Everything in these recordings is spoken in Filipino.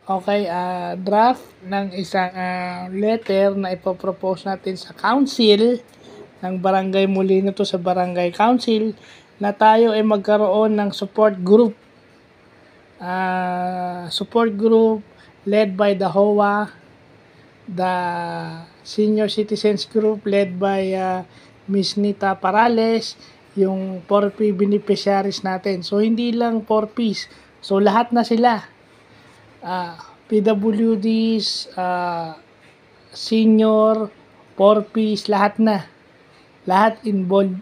Okay, draft ng isang letter na ipopropose natin sa council ng barangay Molino to sa barangay council na tayo ay magkaroon ng support group. Support group led by the HOA, the Senior Citizens Group led by Ms. Nita Parales, yung 4P beneficiaries natin. So, hindi lang 4Ps. So, lahat na sila. PWDs, senior, 4Ps, lahat na. Lahat involved.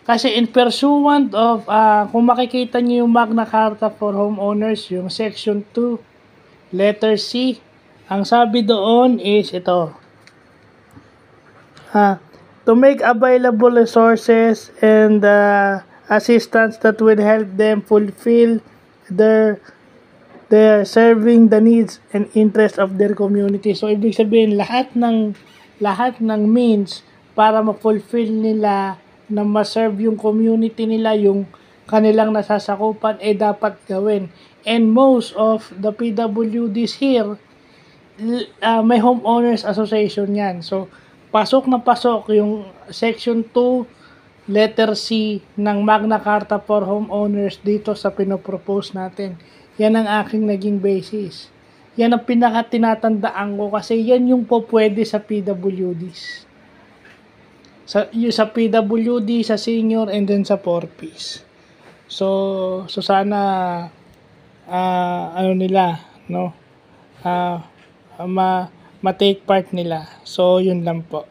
Kasi in pursuant of, kung makikita nyo yung Magna Carta for Homeowners, yung Section 2, letter C, ang sabi doon is ito. To make available resources and assistance that will help them fulfill their serving the needs and interests of their community. So, ibig sabihin, lahat ng means para ma-fulfill nila na ma-serve yung community nila, yung kanilang nasasakupan, dapat gawin. And most of the PWDs here, may homeowners association yan. So, pasok na pasok yung Section 2, letter C ng Magna Carta for Homeowners dito sa pinopropose natin. Yan ang aking naging basis. Yan ang pinaka-tinatandaan ko kasi yan yung po pwede sa PWDs. Sa PWD, sa senior, and then sa 4Ps. So sana nila, no? Ma-take part nila. So, yun lang po.